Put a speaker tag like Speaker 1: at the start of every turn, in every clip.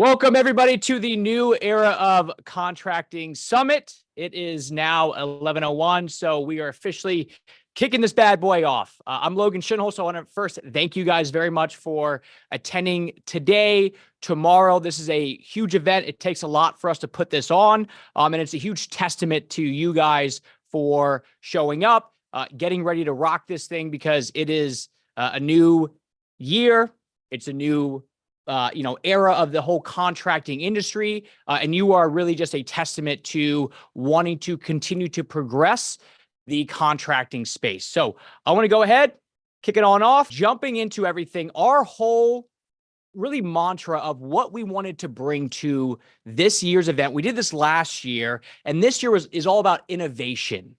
Speaker 1: Welcome, everybody, to the new era of Contracting Summit. It is now 11:01, so we are officially kicking this bad boy off. I'm Logan Shinholser. I want to first thank you guys very much for attending today, tomorrow. This is a huge event. It takes a lot for us to put this on, and it's a huge testament to you guys for showing up, getting ready to rock this thing, because it is a new year. It's a new era of the whole contracting industry. And you are really just a testament to wanting to continue to progress the contracting space. So I want to go ahead, kick it on off, jumping into everything. Our whole really mantra of what we wanted to bring to this year's event. We did this last year, and this year is all about innovation.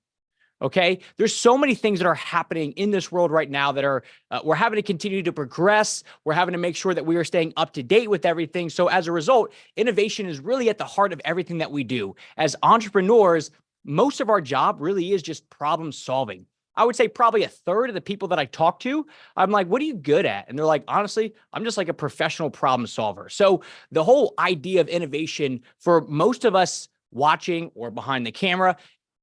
Speaker 1: Okay, there's so many things that are happening in this world right now that are we're having to continue to progress. We're having to make sure that we are staying up to date with everything. So as a result, innovation is really at the heart of everything that we do. As entrepreneurs, most of our job really is just problem solving. I would say probably a third of the people that I talk to, I'm like, what are you good at? And they're like, honestly, I'm just like a professional problem solver. So the whole idea of innovation for most of us watching or behind the camera,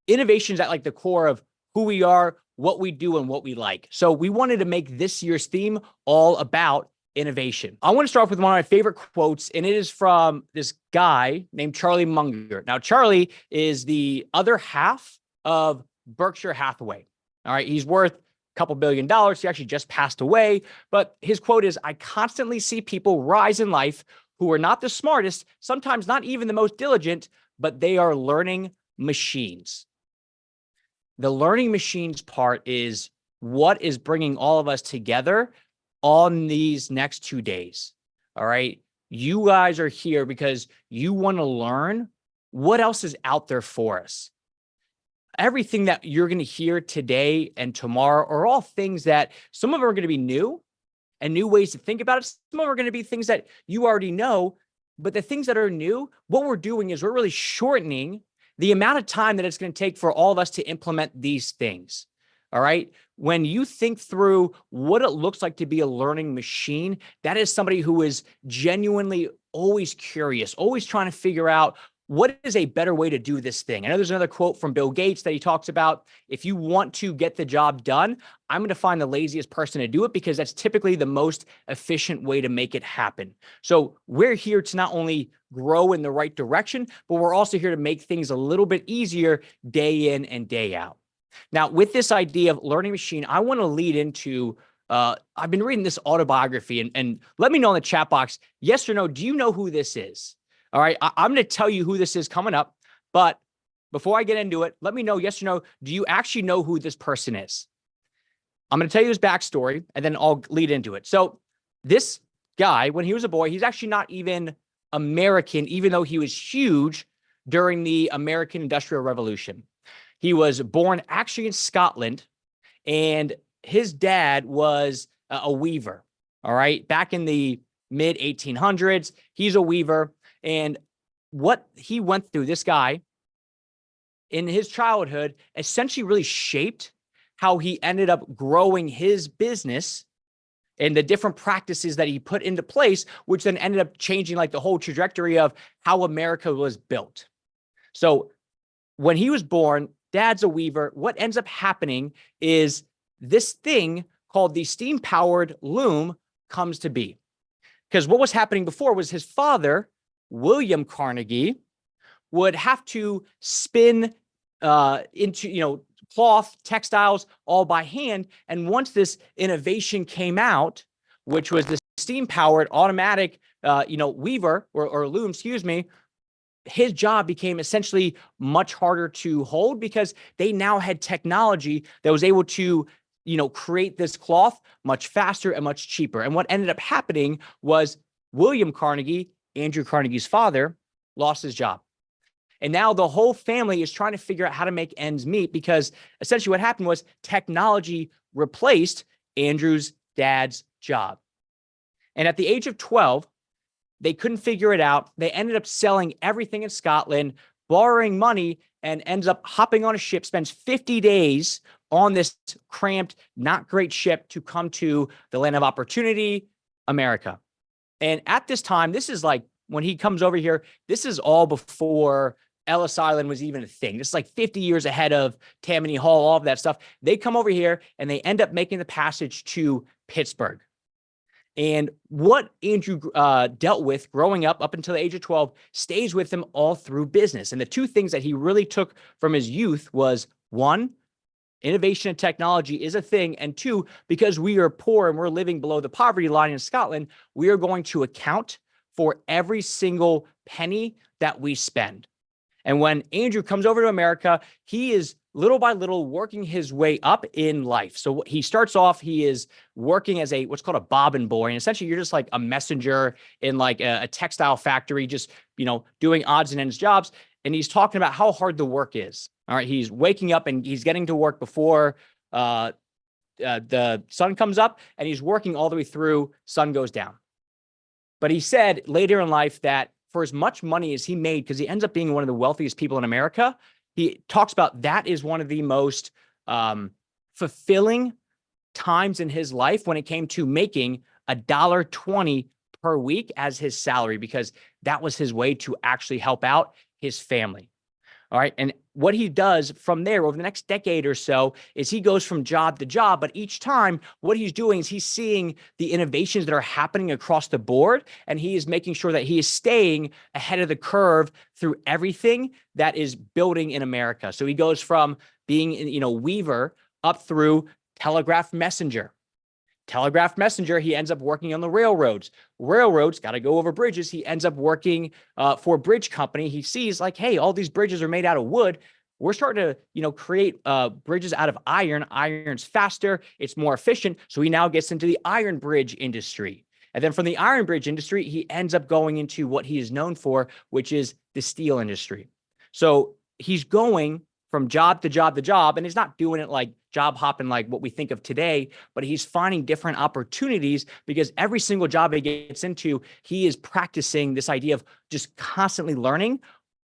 Speaker 1: innovation is at like the core of who we are, what we do, and what we like. So we wanted to make this year's theme all about innovation. I want to start off with one of my favorite quotes, and it is from this guy named Charlie Munger. Now, Charlie is the other half of Berkshire Hathaway. All right, he's worth a couple $1 billion. He actually just passed away. But his quote is, "I constantly see people rise in life who are not the smartest, sometimes not even the most diligent, but they are learning machines." The learning machines part is what is bringing all of us together on these next 2 days. All right. You guys are here because you want to learn what else is out there for us. Everything that you're going to hear today and tomorrow are all things that some of them are going to be new and new ways to think about it. Some of them are going to be things that you already know, but the things that are new, what we're doing is we're really shortening the amount of time that it's going to take for all of us to implement these things. All right. When you think through what it looks like to be a learning machine, that is somebody who is genuinely always curious, always trying to figure out what is a better way to do this thing. I know there's another quote from Bill Gates that he talks about, if you want to get the job done, I'm going to find the laziest person to do it, because that's typically the most efficient way to make it happen. So we're here to not only grow in the right direction, but we're also here to make things a little bit easier day in and day out. Now, with this idea of learning machine, I want to lead into, I've been reading this autobiography, and let me know in the chat box, yes or no, do you know who this is? All right, I'm going to tell you who this is coming up, but before I get into it, let me know, yes or no, do you actually know who this person is? I'm going to tell you his backstory, and then I'll lead into it. So this guy, when he was a boy, he's actually not even American, even though he was huge during the American Industrial Revolution. He was born actually in Scotland, and his dad was a weaver. All right, back in the mid 1800s, he's a weaver. And what he went through, this guy, in his childhood, essentially really shaped how he ended up growing his business and the different practices that he put into place, which then ended up changing like the whole trajectory of how America was built. So when he was born, dad's a weaver. What ends up happening is this thing called the steam-powered loom comes to be. Because what was happening before was his father, William Carnegie, would have to spin into, cloth, textiles, all by hand. And once this innovation came out, which was the steam-powered automatic, weaver or loom, his job became essentially much harder to hold, because they now had technology that was able to, create this cloth much faster and much cheaper. And what ended up happening was William Carnegie, Andrew Carnegie's father, lost his job. And now the whole family is trying to figure out how to make ends meet, because essentially what happened was technology replaced Andrew's dad's job. And at the age of 12, they couldn't figure it out. They ended up selling everything in Scotland, borrowing money, and ends up hopping on a ship, spends 50 days on this cramped, not great ship to come to the land of opportunity, America. And at this time, this is like when he comes over here, this is all before Ellis Island was even a thing. This is like 50 years ahead of Tammany Hall, all of that stuff. They come over here and they end up making the passage to Pittsburgh. And what Andrew dealt with growing up until the age of 12 stays with him all through business. And the two things that he really took from his youth was, one, innovation and technology is a thing. And two, because we are poor and we're living below the poverty line in Scotland, we are going to account for every single penny that we spend. And when Andrew comes over to America, he is little by little working his way up in life. So he starts off, he is working as what's called a bobbin boy. And essentially you're just like a messenger in like a textile factory, just, doing odds and ends jobs. And he's talking about how hard the work is. All right. He's waking up and he's getting to work before the sun comes up, and he's working all the way through sun goes down. But he said later in life that for as much money as he made, because he ends up being one of the wealthiest people in America, he talks about that is one of the most fulfilling times in his life when it came to making $1.20 per week as his salary, because that was his way to actually help out his family. All right. And what he does from there over the next decade or so is he goes from job to job, but each time what he's doing is he's seeing the innovations that are happening across the board, and he is making sure that he is staying ahead of the curve through everything that is building in America. So he goes from being, weaver up through telegraph messenger. Telegraph messenger, he ends up working on the railroads. Railroads got to go over bridges. He ends up working for a bridge company. He sees like, hey, all these bridges are made out of wood. We're starting to, create bridges out of iron. Iron's faster. It's more efficient. So he now gets into the iron bridge industry. And then from the iron bridge industry, he ends up going into what he is known for, which is the steel industry. So he's going from job to job to job, and he's not doing it like job hopping like what we think of today, but he's finding different opportunities because every single job he gets into, he is practicing this idea of just constantly learning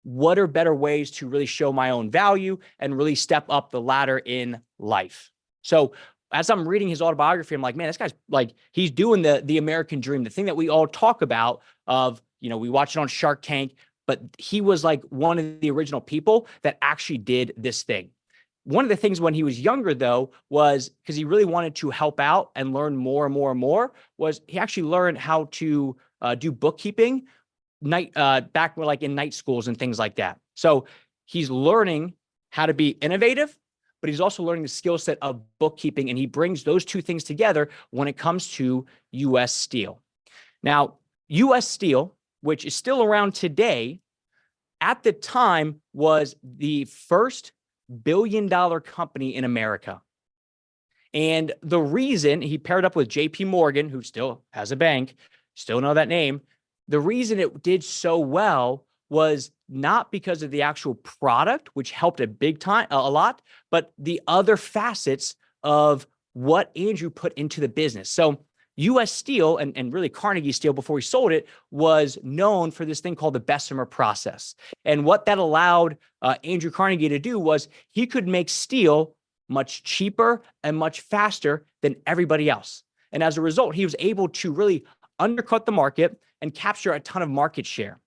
Speaker 1: what are better ways to really show my own value and really step up the ladder in life. So as I'm reading his autobiography, I'm like, man, this guy's like, he's doing the American dream, the thing that we all talk about of, we watch it on Shark Tank, but he was like one of the original people that actually did this thing. One of the things when he was younger, though, was because he really wanted to help out and learn more and more and more, was he actually learned how to do bookkeeping back like in night schools and things like that. So he's learning how to be innovative, but he's also learning the skill set of bookkeeping. And he brings those two things together when it comes to U.S. Steel. Now, U.S. Steel, which is still around today, at the time was the first billion-dollar company in America. And the reason he paired up with JP Morgan, who still has a bank, still know that name, the reason it did so well was not because of the actual product, which helped a lot, but the other facets of what Andrew put into the business. So U.S. Steel and really Carnegie Steel before he sold it was known for this thing called the Bessemer process. And what that allowed Andrew Carnegie to do was he could make steel much cheaper and much faster than everybody else. And as a result, he was able to really undercut the market and capture a ton of market share.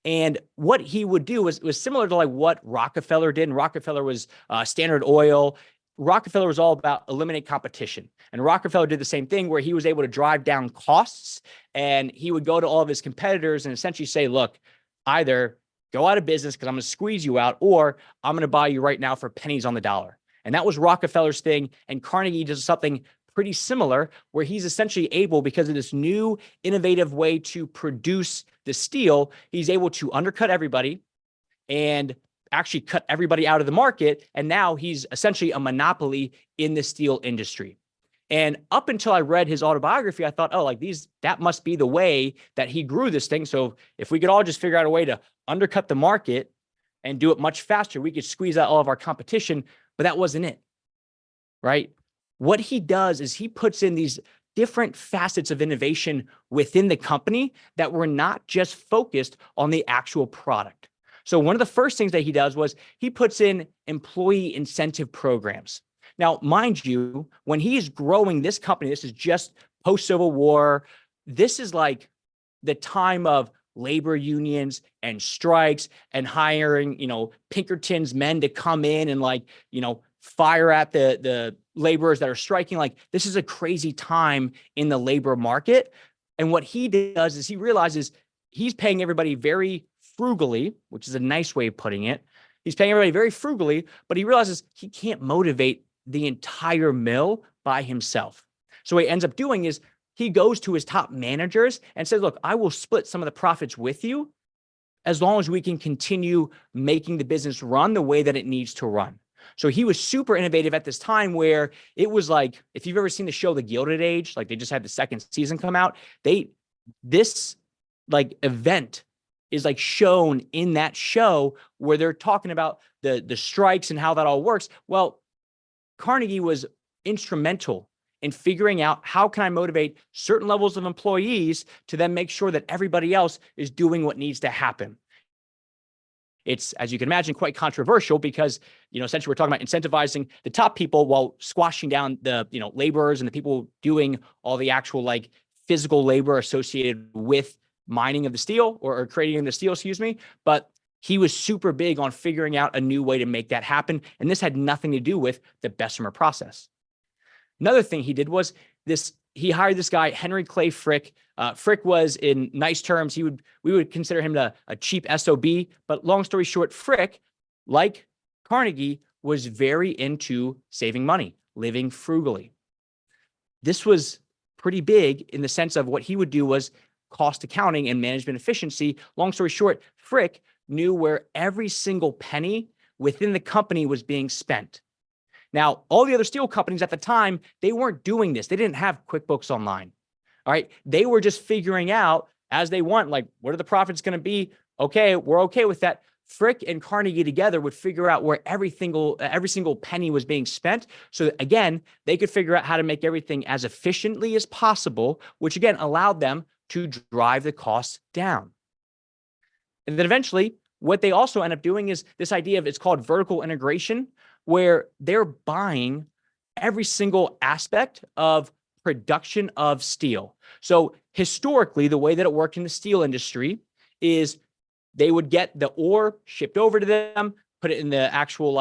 Speaker 1: And what he would do was similar to like what Rockefeller did. And Rockefeller was Standard Oil. Rockefeller was all about eliminate competition. And Rockefeller did the same thing where he was able to drive down costs, and he would go to all of his competitors and essentially say, look, either go out of business because I'm going to squeeze you out, or I'm going to buy you right now for pennies on the dollar. And that was Rockefeller's thing. And Carnegie does something pretty similar where he's essentially able, because of this new innovative way to produce the steel, he's able to undercut everybody and actually cut everybody out of the market. And now he's essentially a monopoly in the steel industry. And up until I read his autobiography, I thought, oh, like that must be the way that he grew this thing. So if we could all just figure out a way to undercut the market and do it much faster, we could squeeze out all of our competition, but that wasn't it, right? What he does is he puts in these different facets of innovation within the company that were not just focused on the actual product. So one of the first things that he does was he puts in employee incentive programs. Now, mind you, when he is growing this company, this is just post-Civil War. This is like the time of labor unions and strikes and hiring, Pinkerton's men to come in and fire at the laborers that are striking. Like, this is a crazy time in the labor market. And what he does is he realizes he's paying everybody very frugally, which is a nice way of putting it. He's paying everybody very frugally, but he realizes he can't motivate the entire mill by himself. So what he ends up doing is he goes to his top managers and says, look, I will split some of the profits with you as long as we can continue making the business run the way that it needs to run. So he was super innovative at this time, where it was like, if you've ever seen the show The Gilded Age, like they just had the second season come out, this event is like shown in that show where they're talking about the strikes and how that all works. Well, Carnegie was instrumental in figuring out, how can I motivate certain levels of employees to then make sure that everybody else is doing what needs to happen. It's, as you can imagine, quite controversial because, essentially we're talking about incentivizing the top people while squashing down the, laborers and the people doing all the actual physical labor associated with mining of the steel or creating the steel, But he was super big on figuring out a new way to make that happen. And this had nothing to do with the Bessemer process. Another thing he did was he hired this guy, Henry Clay Frick. Frick was, in nice terms, we would consider him a cheap SOB. But long story short, Frick, like Carnegie, was very into saving money, living frugally. This was pretty big in the sense of what he would do was cost accounting and management efficiency. Long story short, Frick knew where every single penny within the company was being spent. Now, all the other steel companies at the time, they weren't doing this. They didn't have QuickBooks Online. All right. They were just figuring out as they went, what are the profits going to be? Okay, we're okay with that. Frick and Carnegie together would figure out where every single penny was being spent. So that, again, they could figure out how to make everything as efficiently as possible, which again allowed them to drive the costs down. And then eventually, what they also end up doing is this idea of, it's called vertical integration, where they're buying every single aspect of production of steel. So historically, the way that it worked in the steel industry is they would get the ore shipped over to them, put it in the actual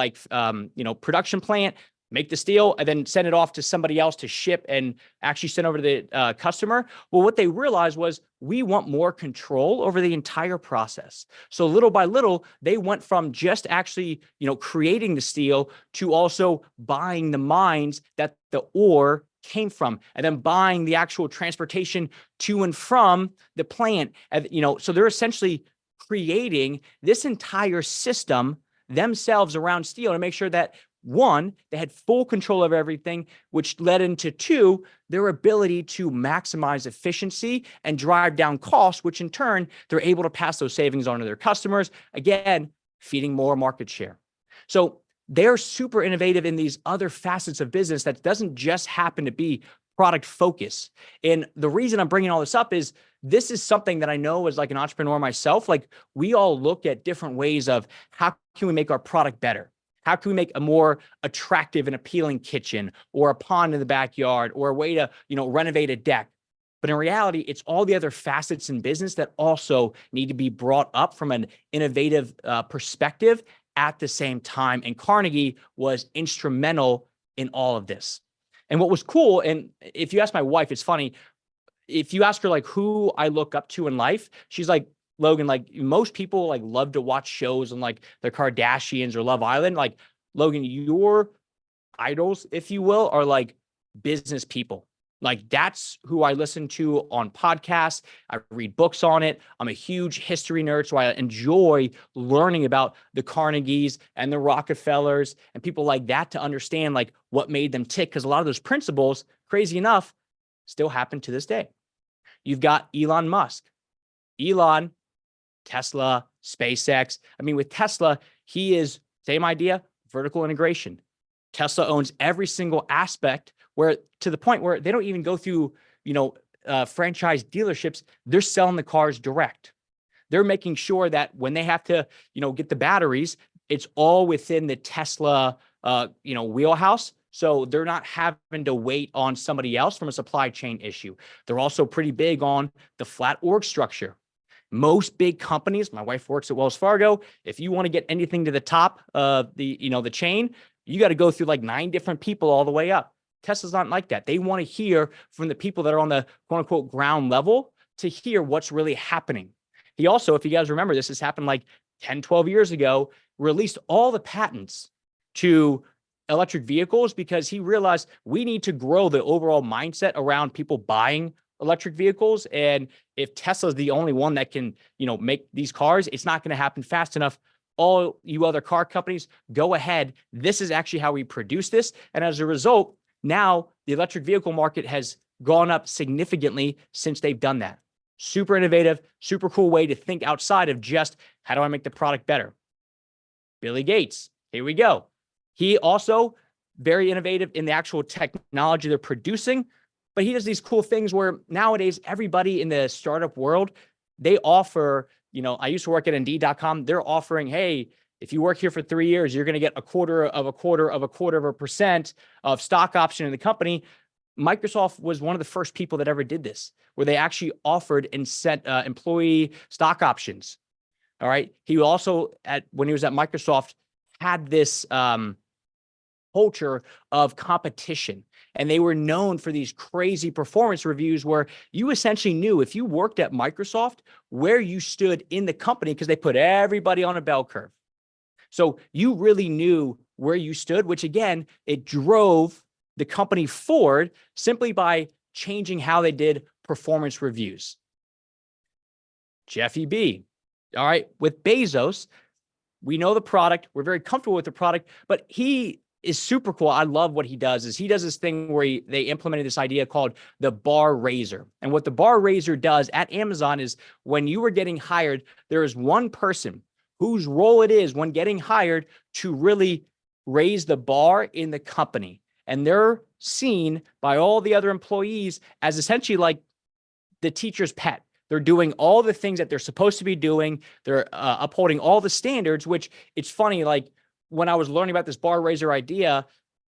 Speaker 1: production plant, make the steel, and then send it off to somebody else to ship and actually send over to the customer. Well, what they realized was, we want more control over the entire process. So little by little, they went from just actually, creating the steel to also buying the mines that the ore came from, and then buying the actual transportation to and from the plant. And, so they're essentially creating this entire system themselves around steel to make sure that, one, they had full control of everything, which led into two, their ability to maximize efficiency and drive down costs, which in turn, they're able to pass those savings on to their customers, again, feeding more market share. So they're super innovative in these other facets of business that doesn't just happen to be product focus. And the reason I'm bringing all this up is, this is something that I know as an entrepreneur myself, we all look at different ways of, how can we make our product better? How can we make a more attractive and appealing kitchen, or a pond in the backyard, or a way to, renovate a deck? But in reality, it's all the other facets in business that also need to be brought up from an innovative perspective at the same time. And Carnegie was instrumental in all of this. And what was cool, and if you ask my wife, it's funny, if you ask her who I look up to in life, she's like, Logan, most people love to watch shows on the Kardashians or Love Island. Logan, your idols, if you will, are business people. That's who I listen to on podcasts. I read books on it. I'm a huge history nerd, so I enjoy learning about the Carnegies and the Rockefellers and people like that to understand what made them tick. Because a lot of those principles, crazy enough, still happen to this day. You've got Elon Musk. Elon, Tesla, SpaceX. I mean, with Tesla, he is, same idea, vertical integration. Tesla owns every single aspect, where to the point where they don't even go through, franchise dealerships. They're selling the cars direct. They're making sure that when they have to, get the batteries, it's all within the Tesla, wheelhouse. So they're not having to wait on somebody else from a supply chain issue. They're also pretty big on the flat org structure. Most big companies, my wife works at Wells Fargo. If you want to get anything to the top of the chain, you got to go through like 9 different people all the way up. Tesla's not like that. They want to hear from the people that are on the quote unquote ground level to hear what's really happening. He also, if you guys remember, this has happened like 10, 12 years ago, released all the patents to electric vehicles because he realized we need to grow the overall mindset around people buying electric vehicles. And if Tesla's the only one that can, make these cars, it's not going to happen fast enough. All you other car companies, go ahead. This is actually how we produce this. And as a result, now the electric vehicle market has gone up significantly since they've done that. Super innovative, super cool way to think outside of just how do I make the product better? Billy Gates, here we go. He also very innovative in the actual technology they're producing, but he does these cool things where nowadays everybody in the startup world, they offer, I used to work at Indeed.com. They're offering, hey, if you work here for 3 years, you're going to get a quarter of a % of stock option in the company. Microsoft was one of the first people that ever did this, where they actually offered and sent employee stock options. All right. He also, when he was at Microsoft, had this culture of competition. And they were known for these crazy performance reviews where you essentially knew if you worked at Microsoft where you stood in the company because they put everybody on a bell curve. So you really knew where you stood, which again, it drove the company forward simply by changing how they did performance reviews. Jeffy B. All right. With Bezos, we know the product. We're very comfortable with the product, but he is super cool. I love what he does is he does this thing where they implemented this idea called the bar raiser. And what the bar raiser does at Amazon is when you were getting hired, there is one person whose role it is when getting hired to really raise the bar in the company. And they're seen by all the other employees as essentially like the teacher's pet. They're doing all the things that they're supposed to be doing. They're upholding all the standards, which it's funny, like when I was learning about this bar raiser idea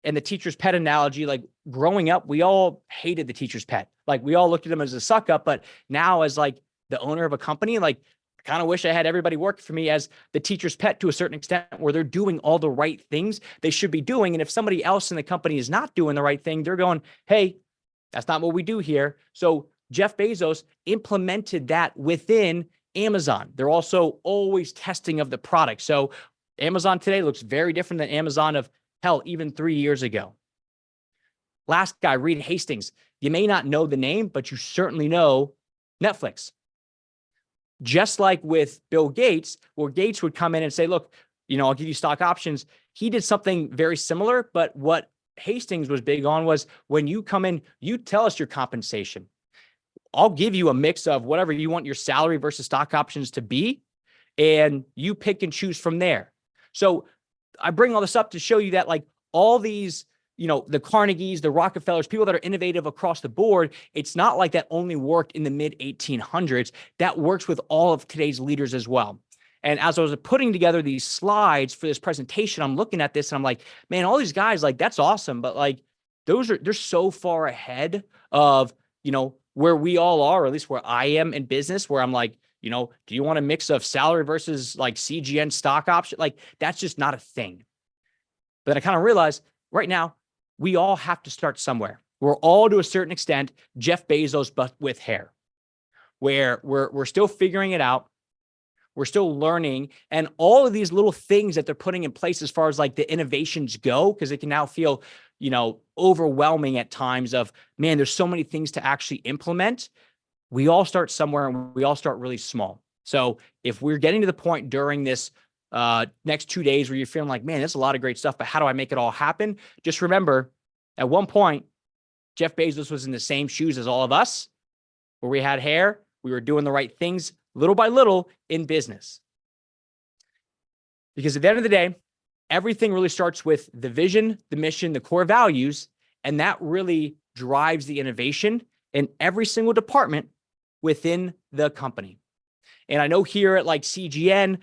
Speaker 1: and the teacher's pet analogy, like growing up, we all hated the teacher's pet. Like we all looked at them as a suck up, but now as like the owner of a company, like I kind of wish I had everybody working for me as the teacher's pet to a certain extent where they're doing all the right things they should be doing. And if somebody else in the company is not doing the right thing, they're going, hey, that's not what we do here. So Jeff Bezos implemented that within Amazon. They're also always testing of the product. So Amazon today looks very different than Amazon of hell, even 3 years ago. Last guy, Reed Hastings. You may not know the name, but you certainly know Netflix. Just like with Bill Gates, where Gates would come in and say, look, I'll give you stock options. He did something very similar, but what Hastings was big on was when you come in, you tell us your compensation. I'll give you a mix of whatever you want your salary versus stock options to be, and you pick and choose from there. So I bring all this up to show you that like all these, the Carnegies, the Rockefellers, people that are innovative across the board, it's not like that only worked in the mid 1800s. That works with all of today's leaders as well. And as I was putting together these slides for this presentation, I'm looking at this and I'm like, man, all these guys, like, that's awesome. But like, they're so far ahead of, where we all are, or at least where I am in business, where I'm like, do you want a mix of salary versus like CGN stock option? Like, that's just not a thing. But then I kind of realized right now, we all have to start somewhere. We're all to a certain extent, Jeff Bezos, but with hair, where we're still figuring it out. We're still learning, and all of these little things that they're putting in place as far as like the innovations go, because it can now feel, overwhelming at times of, man, there's so many things to actually implement. We all start somewhere and we all start really small. So if we're getting to the point during this next 2 days where you're feeling like, man, there's a lot of great stuff, but how do I make it all happen? Just remember, at one point, Jeff Bezos was in the same shoes as all of us, where we had hair, we were doing the right things little by little in business. Because at the end of the day, everything really starts with the vision, the mission, the core values, and that really drives the innovation in every single department within the company. And I know here at like CGN,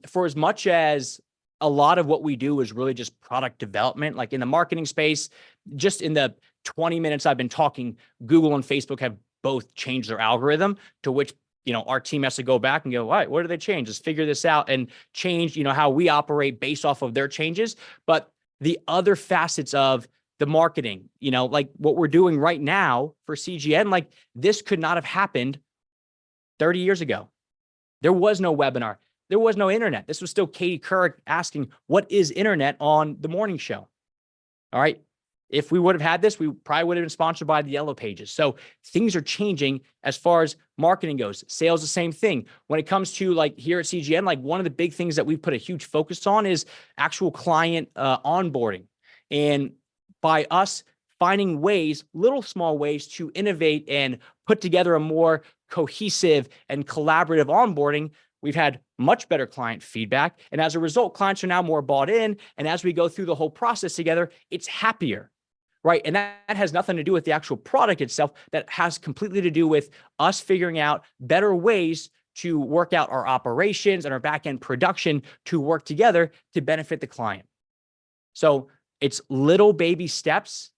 Speaker 1: for as much as a lot of what we do is really just product development, like in the marketing space, just in the 20 minutes I've been talking, Google and Facebook have both changed their algorithm to which our team has to go back and go, all right, what do they change? Let's figure this out and change, how we operate based off of their changes. But the other facets of the marketing, like what we're doing right now for CGN, like this could not have happened 30 years ago. There was no webinar. There was no internet. This was still Katie Couric asking, what is internet on the morning show? All right. If we would have had this, we probably would have been sponsored by the Yellow Pages. So things are changing as far as marketing goes. Sales, the same thing. When it comes to like here at CGN, like one of the big things that we've put a huge focus on is actual client onboarding. And by us finding ways, little small ways to innovate and put together a more cohesive and collaborative onboarding, we've had much better client feedback. And as a result, clients are now more bought in. And as we go through the whole process together, it's happier, right? And that has nothing to do with the actual product itself. That has completely to do with us figuring out better ways to work out our operations and our back-end production to work together to benefit the client. So it's little baby steps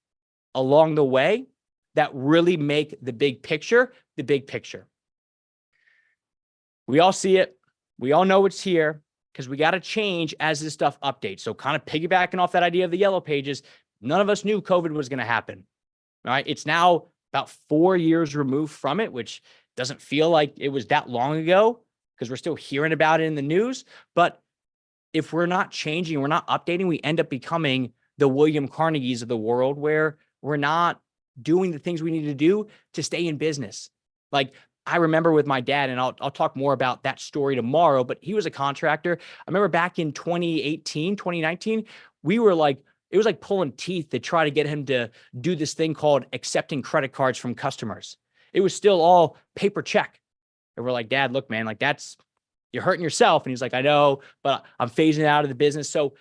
Speaker 1: along the way that really make the big picture the big picture. We all see it. We all know it's here because we got to change as this stuff updates. So kind of piggybacking off that idea of the Yellow Pages, none of us knew COVID was going to happen. All right. It's now about 4 years removed from it, which doesn't feel like it was that long ago because we're still hearing about it in the news. But if we're not changing, we're not updating, we end up becoming the William Carnegies of the world where we're not doing the things we need to do to stay in business. Like I remember with my dad, and I'll talk more about that story tomorrow, but he was a contractor. I remember back in 2018, 2019, we were like, it was like pulling teeth to try to get him to do this thing called accepting credit cards from customers. It was still all paper check. And we're like, Dad, look, man, like you're hurting yourself. And he's like, I know, but I'm phasing out of the business. So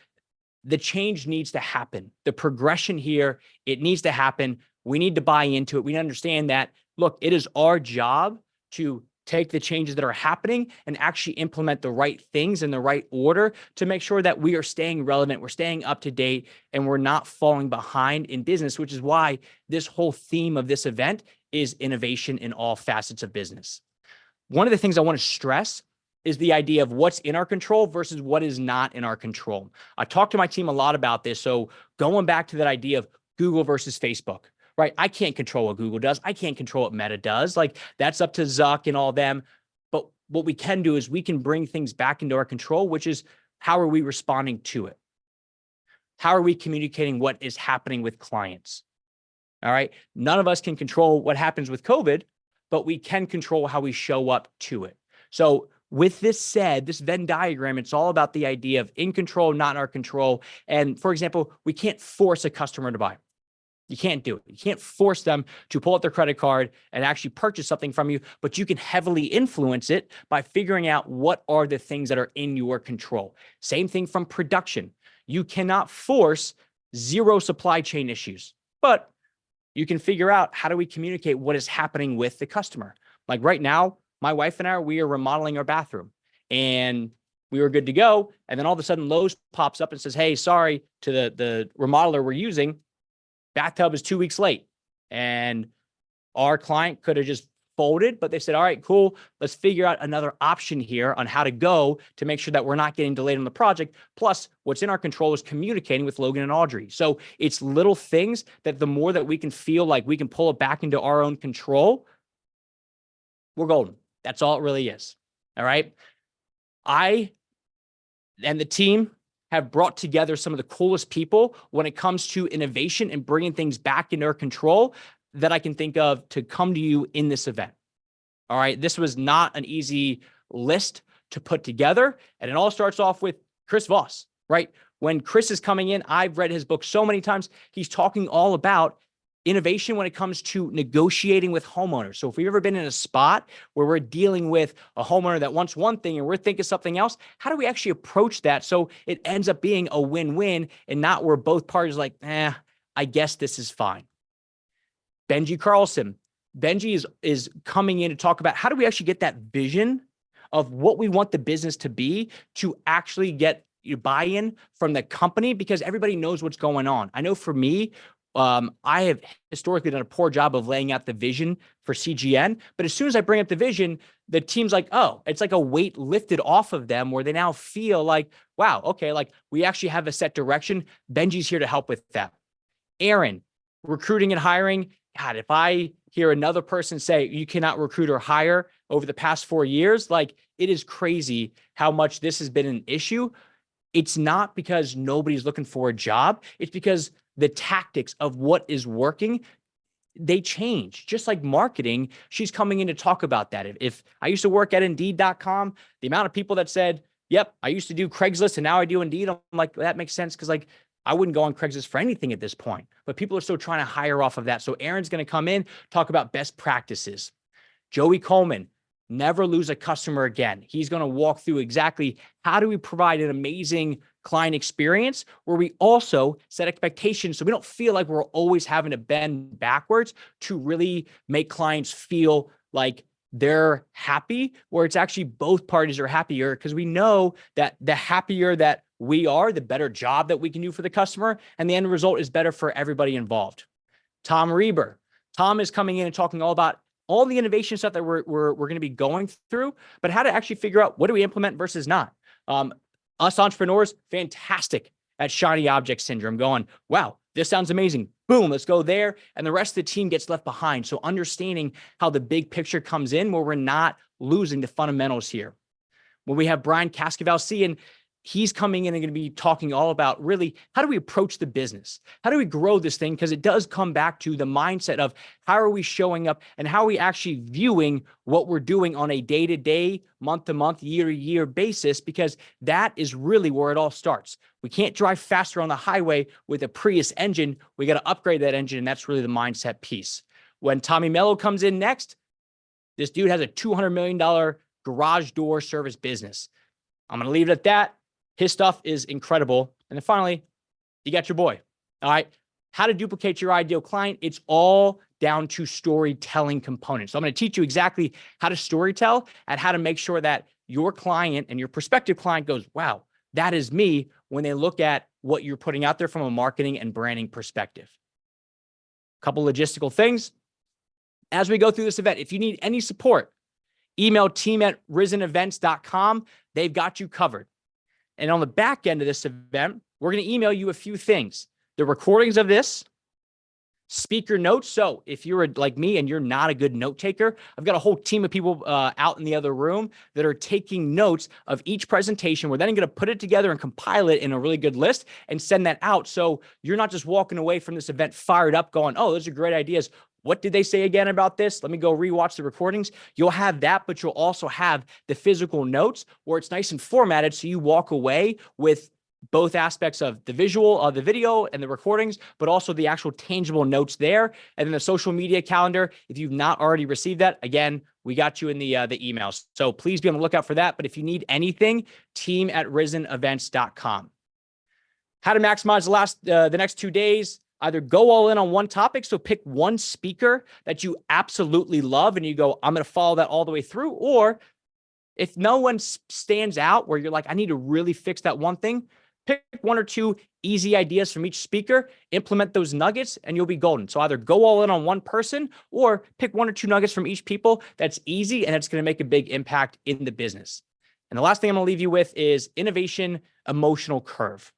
Speaker 1: the change needs to happen. The progression here, it needs to happen. We need to buy into it. We understand that, look, it is our job to take the changes that are happening and actually implement the right things in the right order to make sure that we are staying relevant, we're staying up to date, and we're not falling behind in business, which is why this whole theme of this event is innovation in all facets of business. One of the things I want to stress is the idea of what's in our control versus what is not in our control. I talked to my team a lot about this. So going back to that idea of Google versus Facebook, right? I can't control what Google does. I can't control what Meta does. Like that's up to Zuck and all them. But what we can do is we can bring things back into our control, which is how are we responding to it? How are we communicating what is happening with clients? All right. None of us can control what happens with COVID, but we can control how we show up to it. So with this said, this Venn diagram, it's all about the idea of in control, not in our control. And for example, we can't force a customer to buy. You can't do it. You can't force them to pull out their credit card and actually purchase something from you, but you can heavily influence it by figuring out what are the things that are in your control. Same thing from production. You cannot force zero supply chain issues, but you can figure out how do we communicate what is happening with the customer. Like right now, my wife and I, we are remodeling our bathroom and we were good to go. And then all of a sudden Lowe's pops up and says, hey, sorry to the remodeler we're using. Bathtub is 2 weeks late. And our client could have just folded, but they said, all right, cool. Let's figure out another option here on how to go to make sure that we're not getting delayed on the project. Plus what's in our control is communicating with Logan and Audrey. So it's little things that the more that we can feel like we can pull it back into our own control, we're golden. That's all it really is. All right. I and the team have brought together some of the coolest people when it comes to innovation and bringing things back into our control that I can think of to come to you in this event. All right. This was not an easy list to put together. And it all starts off with Chris Voss, right? When Chris is coming in, I've read his book so many times. He's talking all about innovation when it comes to negotiating with homeowners. So if we've ever been in a spot where we're dealing with a homeowner that wants one thing and we're thinking something else, how do we actually approach that so it ends up being a win-win and not where both parties are like, I guess this is fine. Benji Carlson. Benji is coming in to talk about how do we actually get that vision of what we want the business to be to actually get buy-in from the company because everybody knows what's going on. I know for me, I have historically done a poor job of laying out the vision for CGN. But as soon as I bring up the vision, the team's like, oh, it's like a weight lifted off of them where they now feel like, wow, okay, like we actually have a set direction. Benji's here to help with that. Aaron, recruiting and hiring. God, if I hear another person say you cannot recruit or hire over the past 4 years, like it is crazy how much this has been an issue. It's not because nobody's looking for a job. It's because the tactics of what is working, they change. Just like marketing, she's coming in to talk about that. If I used to work at Indeed.com, the amount of people that said, yep, I used to do Craigslist and now I do Indeed, I'm like, that makes sense because like I wouldn't go on Craigslist for anything at this point, but people are still trying to hire off of that. So Aaron's going to come in, talk about best practices. Joey Coleman, never lose a customer again. He's going to walk through exactly how do we provide an amazing client experience where we also set expectations so we don't feel like we're always having to bend backwards to really make clients feel like they're happy, where it's actually both parties are happier, because we know that the happier that we are, the better job that we can do for the customer, and the end result is better for everybody involved. Tom Reber. Tom is coming in and talking all about all the innovation stuff that we're going to be going through, but how to actually figure out what do we implement versus not. Us entrepreneurs, fantastic at shiny object syndrome, going, wow, this sounds amazing. Boom, let's go there. And the rest of the team gets left behind. So understanding how the big picture comes in where we're not losing the fundamentals here. When we have Brian Cascavalcian, he's coming in and going to be talking all about really how do we approach the business? How do we grow this thing? Because it does come back to the mindset of how are we showing up and how are we actually viewing what we're doing on a day-to-day, month-to-month, year-to-year basis, because that is really where it all starts. We can't drive faster on the highway with a Prius engine. We got to upgrade that engine, and that's really the mindset piece. When Tommy Mello comes in next, this dude has a $200 million garage door service business. I'm going to leave it at that. His stuff is incredible. And then finally, you got your boy. All right. How to duplicate your ideal client. It's all down to storytelling components. So I'm going to teach you exactly how to storytell and how to make sure that your client and your prospective client goes, wow, that is me, when they look at what you're putting out there from a marketing and branding perspective. A couple logistical things. As we go through this event, if you need any support, email team@risenevents.com. They've got you covered. And on the back end of this event, we're going to email you a few things. The recordings of this, speaker notes. So if you're like me and you're not a good note taker, I've got a whole team of people out in the other room that are taking notes of each presentation. We're then going to put it together and compile it in a really good list and send that out. So you're not just walking away from this event fired up going, oh, those are great ideas. What did they say again about this? Let me go rewatch the recordings. You'll have that, but you'll also have the physical notes where it's nice and formatted. So you walk away with both aspects of the visual, of the video and the recordings, but also the actual tangible notes there. And then the social media calendar. If you've not already received that, again, we got you in the emails. So please be on the lookout for that. But if you need anything, team@risenevents.com. How to maximize the next 2 days. Either go all in on one topic. So pick one speaker that you absolutely love and you go, I'm going to follow that all the way through. Or if no one stands out where you're like, I need to really fix that one thing, pick one or two easy ideas from each speaker, implement those nuggets, and you'll be golden. So either go all in on one person or pick one or two nuggets from each people. That's easy, and it's going to make a big impact in the business. And the last thing I'm going to leave you with is innovation emotional curve.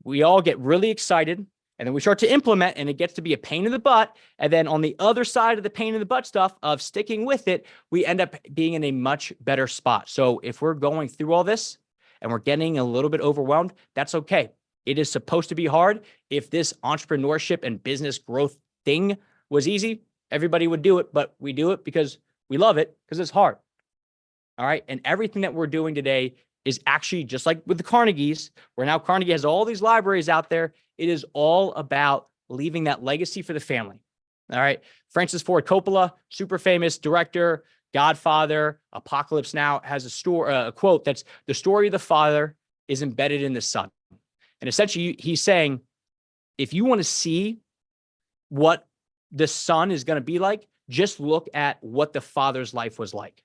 Speaker 1: We all get really excited, and then we start to implement, and it gets to be a pain in the butt. And then on the other side of the pain in the butt stuff of sticking with it, we end up being in a much better spot. So if we're going through all this and we're getting a little bit overwhelmed, that's okay. It is supposed to be hard. If this entrepreneurship and business growth thing was easy, everybody would do it, but we do it because we love it, because it's hard. All right. And everything that we're doing today is actually just like with the Carnegies, where now Carnegie has all these libraries out there. It is all about leaving that legacy for the family. All right. Francis Ford Coppola, super famous director, Godfather, Apocalypse Now, has a quote that's the story of the father is embedded in the son. And essentially he's saying, if you want to see what the son is going to be like, just look at what the father's life was like.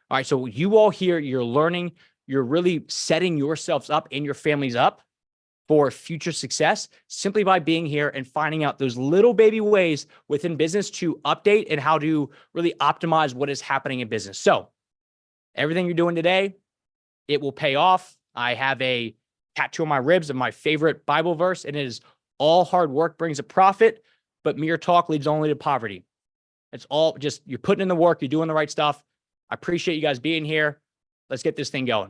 Speaker 1: All right. So you all here, you're learning, you're really setting yourselves up and your families up for future success simply by being here and finding out those little baby ways within business to update and how to really optimize what is happening in business. So everything you're doing today, it will pay off. I have a tattoo on my ribs of my favorite Bible verse, and it is all hard work brings a profit, but mere talk leads only to poverty. It's all just, you're putting in the work, you're doing the right stuff. I appreciate you guys being here. Let's get this thing going.